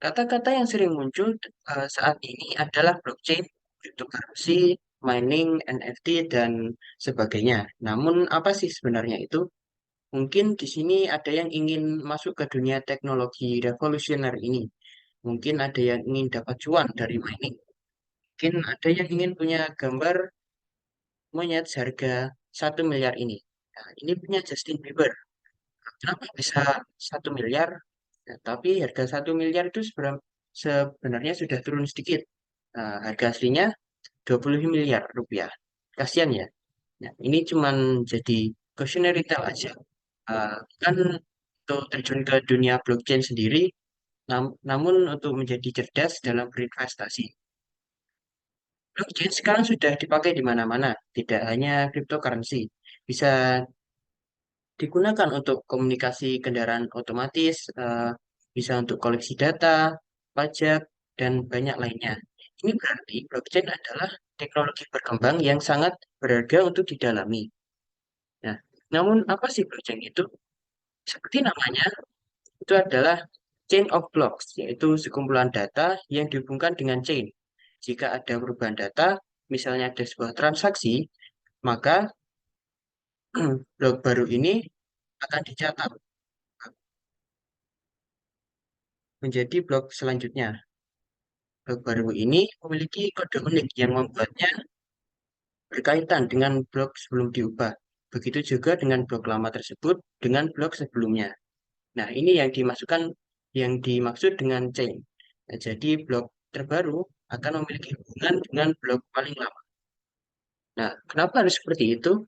Kata-kata yang sering muncul saat ini adalah blockchain, cryptocurrency, mining, NFT, dan sebagainya. Namun, apa sih sebenarnya itu? Mungkin di sini ada yang ingin masuk ke dunia teknologi revolusioner ini. Mungkin ada yang ingin dapat cuan dari mining. Mungkin ada yang ingin punya gambar monyet seharga 1 miliar ini. Nah, ini punya Justin Bieber. Kenapa bisa 1 miliar? Ya, tapi harga 1 miliar itu sebenarnya sudah turun sedikit. Nah, harga aslinya 20 miliar rupiah. Kasihan ya. Nah, ini cuman jadi cautionary tale aja. Kan untuk terjun ke dunia blockchain sendiri, namun untuk menjadi cerdas dalam berinvestasi. Blockchain sekarang sudah dipakai di mana-mana, tidak hanya cryptocurrency. Bisa digunakan untuk komunikasi kendaraan otomatis, bisa untuk koleksi data, pajak, dan banyak lainnya. Ini berarti blockchain adalah teknologi berkembang yang sangat berharga untuk didalami. Nah, namun apa sih blockchain itu? Seperti namanya, itu adalah chain of blocks, yaitu sekumpulan data yang dihubungkan dengan chain. Jika ada perubahan data, misalnya ada sebuah transaksi, maka blok baru ini akan dicatat menjadi blok selanjutnya. Blok baru ini memiliki kode unik yang membuatnya berkaitan dengan blok sebelum diubah. Begitu juga dengan blok lama tersebut dengan blok sebelumnya. Nah, ini yang dimaksud dengan chain. Nah, jadi blok terbaru akan memiliki hubungan dengan blok paling lama. Nah, kenapa harus seperti itu?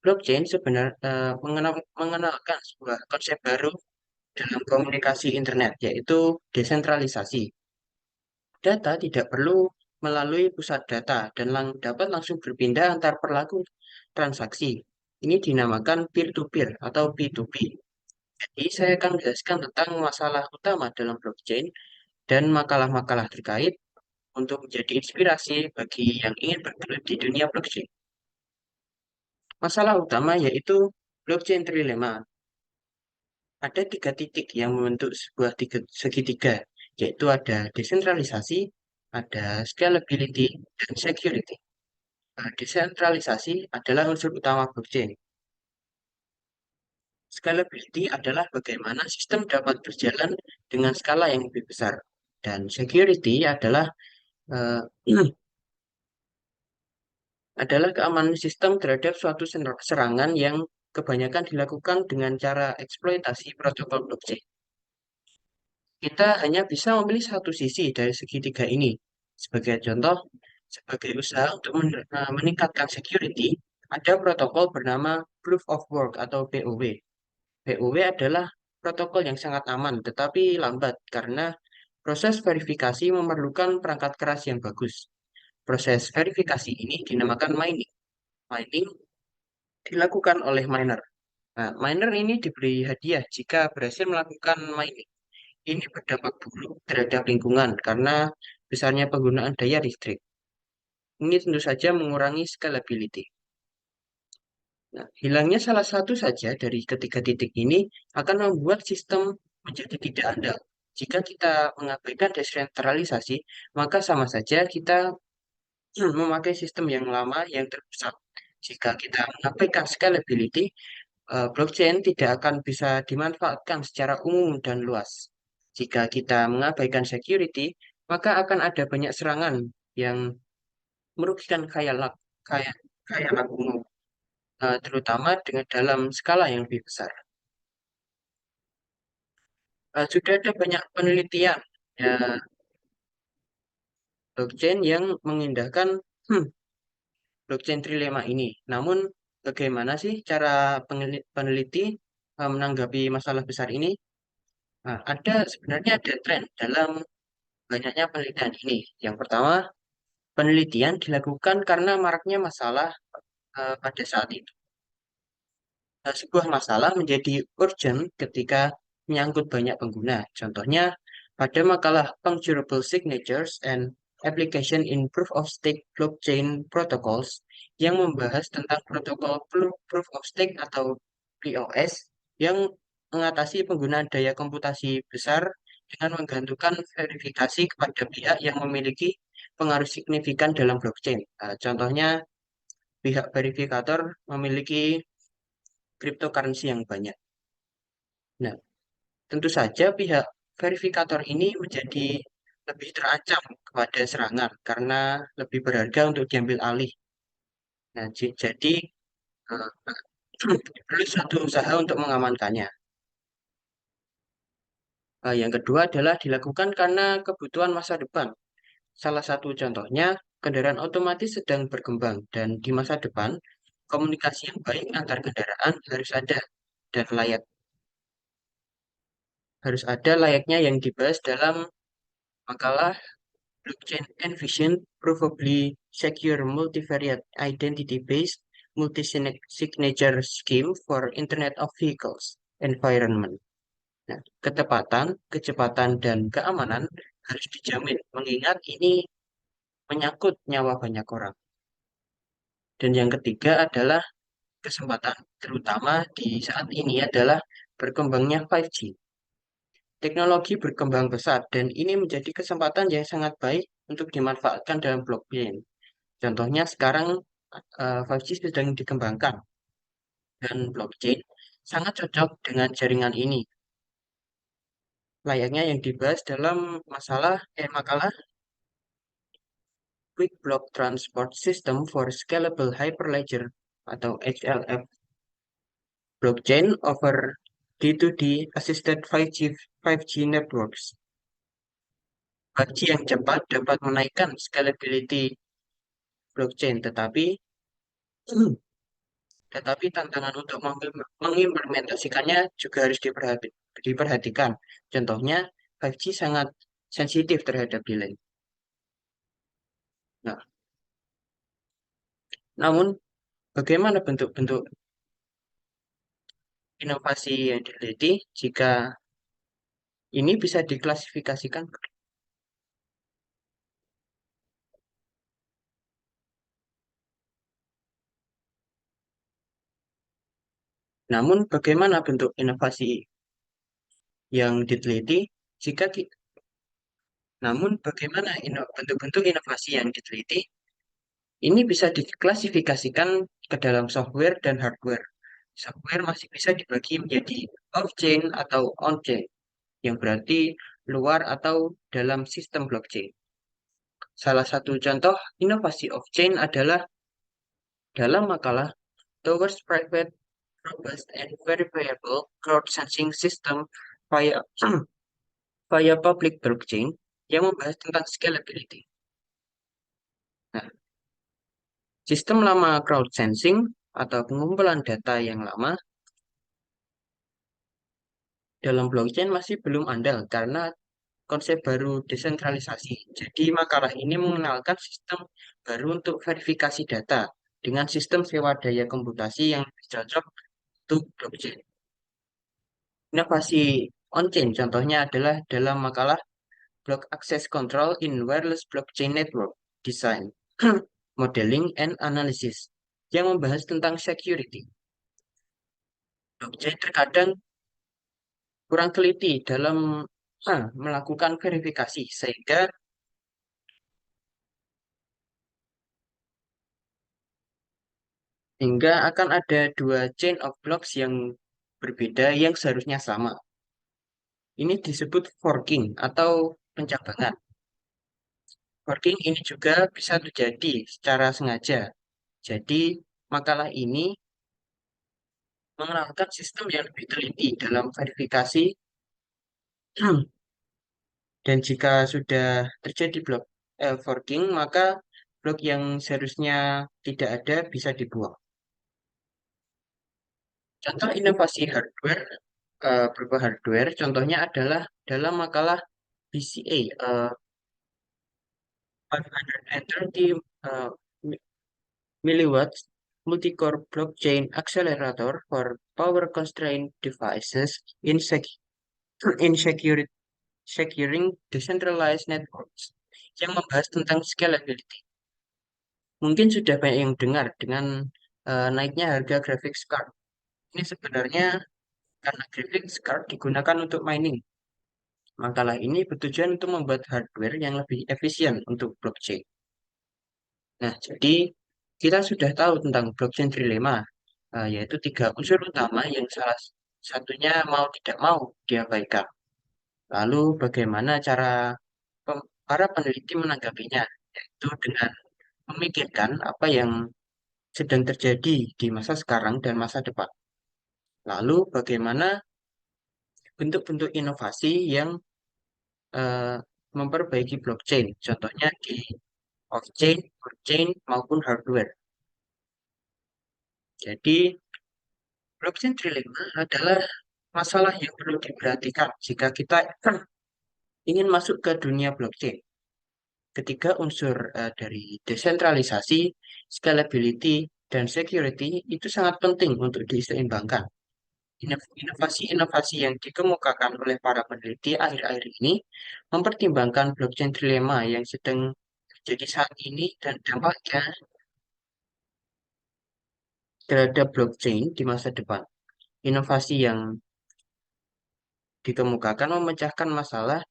Blockchain sebenarnya mengenalkan sebuah konsep baru dalam komunikasi internet, yaitu desentralisasi. Data tidak perlu melalui pusat data dan dapat langsung berpindah antar pelaku transaksi. Ini dinamakan peer-to-peer atau P2P. Jadi, saya akan menjelaskan tentang masalah utama dalam blockchain dan makalah-makalah terkait untuk menjadi inspirasi bagi yang ingin bergelut di dunia blockchain. Masalah utama yaitu blockchain trilemma. Ada 3 titik yang membentuk sebuah segitiga, yaitu ada desentralisasi, ada scalability, dan security. Desentralisasi adalah unsur utama blockchain. Scalability adalah bagaimana sistem dapat berjalan dengan skala yang lebih besar. Dan security eh, adalah keamanan sistem terhadap suatu serangan yang kebanyakan dilakukan dengan cara eksploitasi protokol blockchain. Kita hanya bisa memilih satu sisi dari segitiga ini. Sebagai contoh, sebagai usaha untuk meningkatkan security, ada protokol bernama Proof of Work atau POW. POW adalah protokol yang sangat aman tetapi lambat karena proses verifikasi memerlukan perangkat keras yang bagus. Proses verifikasi ini dinamakan mining. Mining dilakukan oleh miner. Nah, miner ini diberi hadiah jika berhasil melakukan mining. Ini berdampak buruk terhadap lingkungan karena besarnya penggunaan daya listrik. Ini tentu saja mengurangi scalability. Nah, hilangnya salah satu saja dari ketiga titik ini akan membuat sistem menjadi tidak andal. Jika kita mengabaikan desentralisasi, maka sama saja kita memakai sistem yang lama yang terpusat. Jika kita mengabaikan scalability, blockchain tidak akan bisa dimanfaatkan secara umum dan luas. Jika kita mengabaikan security, maka akan ada banyak serangan yang merugikan khayalak umum, terutama dengan dalam skala yang lebih besar. Sudah ada banyak penelitian ya, blockchain yang mengindahkan hmm, blockchain trilema ini. Namun, bagaimana sih cara peneliti menanggapi masalah besar ini? Nah, sebenarnya ada tren dalam banyaknya penelitian ini. Yang pertama, penelitian dilakukan karena maraknya masalah pada saat itu. Sebuah masalah menjadi urgent ketika menyangkut banyak pengguna. Contohnya, pada makalah Puncturable Signatures and Application in Proof of Stake Blockchain Protocols yang membahas tentang protokol Proof of Stake atau POS yang mengatasi penggunaan daya komputasi besar dengan menggantungkan verifikasi kepada pihak yang memiliki pengaruh signifikan dalam blockchain. Contohnya, pihak verifikator memiliki cryptocurrency yang banyak. Nah, tentu saja pihak verifikator ini menjadi lebih terancam kepada serangan karena lebih berharga untuk diambil alih. Nah, jadi eh, perlu suatu usaha untuk mengamankannya. Yang kedua adalah dilakukan karena kebutuhan masa depan. Salah satu contohnya, kendaraan otomatis sedang berkembang dan di masa depan, komunikasi yang baik antar kendaraan harus ada layaknya yang dibahas dalam makalah Blockchain Envision Provably Secure Multivariate Identity-Based Multi-Signature Scheme for Internet of Vehicles Environment. Nah, ketepatan, kecepatan, dan keamanan harus dijamin, mengingat ini menyangkut nyawa banyak orang. Dan yang ketiga adalah kesempatan, terutama di saat ini adalah berkembangnya 5G. Teknologi berkembang pesat dan ini menjadi kesempatan yang sangat baik untuk dimanfaatkan dalam blockchain. Contohnya sekarang 5G sedang dikembangkan dan blockchain sangat cocok dengan jaringan ini. Layaknya yang dibahas dalam makalah Quick Block Transport System for Scalable Hyperledger atau HLF blockchain over D2D assisted 5G networks. 5G yang cepat dapat menaikkan scalability blockchain, tetapi tantangan untuk mengimplementasikannya juga harus diperhatikan. Contohnya, 5G sangat sensitif terhadap delay. Nah, namun bagaimana bentuk-bentuk inovasi yang diteliti jika ini bisa diklasifikasikan? Namun bagaimana bentuk inovasi yang diteliti jika ki- namun bagaimana bentuk-bentuk inovasi yang diteliti ini bisa diklasifikasikan ke dalam software dan hardware. Software masih bisa dibagi menjadi off-chain atau on-chain, yang berarti luar atau dalam sistem blockchain. Salah satu contoh inovasi off-chain adalah dalam makalah Towards Private, Robust, and Verifiable Crowd-Sensing System via, via Public Blockchain yang membahas tentang scalability. Nah, sistem lama crowd sensing atau pengumpulan data yang lama dalam blockchain masih belum andal karena konsep baru desentralisasi. Jadi makalah ini mengenalkan sistem baru untuk verifikasi data dengan sistem sewa daya komputasi yang lebih cocok untuk blockchain. Inovasi on-chain contohnya adalah dalam makalah Block Access Control in Wireless Blockchain Network Design, Modeling and Analysis yang membahas tentang security. Blockchain terkadang kurang teliti dalam melakukan verifikasi hingga akan ada dua chain of blocks yang berbeda yang seharusnya sama. Ini disebut forking atau pencabangan. Forking ini juga bisa terjadi secara sengaja. Jadi, makalah ini mengenalkan sistem yang lebih teliti dalam verifikasi dan jika sudah terjadi forking, maka blok yang seharusnya tidak ada bisa dibuang. Contoh inovasi hardware berupa hardware, contohnya adalah dalam makalah BCA 530 milliwatts multi-core blockchain accelerator for power constrained devices in securing decentralized networks yang membahas tentang scalability. Mungkin sudah banyak yang dengar dengan naiknya harga graphics card. Ini sebenarnya karena graphics card digunakan untuk mining. Makalah ini bertujuan untuk membuat hardware yang lebih efisien untuk blockchain. Nah, jadi kita sudah tahu tentang blockchain trilemma, yaitu tiga unsur utama yang salah satunya mau tidak mau diabaikan. Lalu bagaimana cara para peneliti menanggapinya, yaitu dengan memikirkan apa yang sedang terjadi di masa sekarang dan masa depan. Lalu bagaimana bentuk-bentuk inovasi yang eh, memperbaiki blockchain, contohnya di off-chain, on-chain, maupun hardware. Jadi, blockchain trilemma adalah masalah yang perlu diperhatikan jika kita ingin masuk ke dunia blockchain. Ketiga unsur dari desentralisasi, scalability, dan security itu sangat penting untuk diseimbangkan. Inovasi-inovasi yang dikemukakan oleh para peneliti akhir-akhir ini mempertimbangkan blockchain trilemma yang sedang terjadi saat ini dan dampaknya terhadap blockchain di masa depan. Inovasi yang dikemukakan memecahkan masalah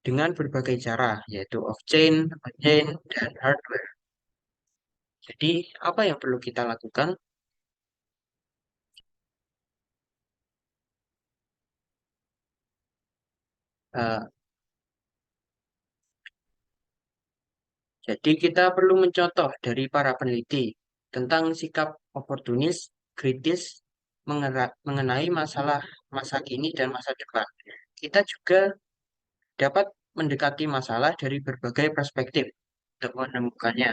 dengan berbagai cara, yaitu off-chain, on-chain, dan hardware. Jadi, apa yang perlu kita lakukan? Eh, jadi, kita perlu mencontoh dari para peneliti tentang sikap oportunis, kritis, mengenai masalah masa kini dan masa depan. Kita juga dapat mendekati masalah dari berbagai perspektif untuk menemukannya,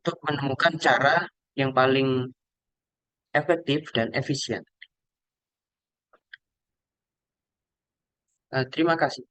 untuk menemukan cara yang paling efektif dan efisien. Terima kasih.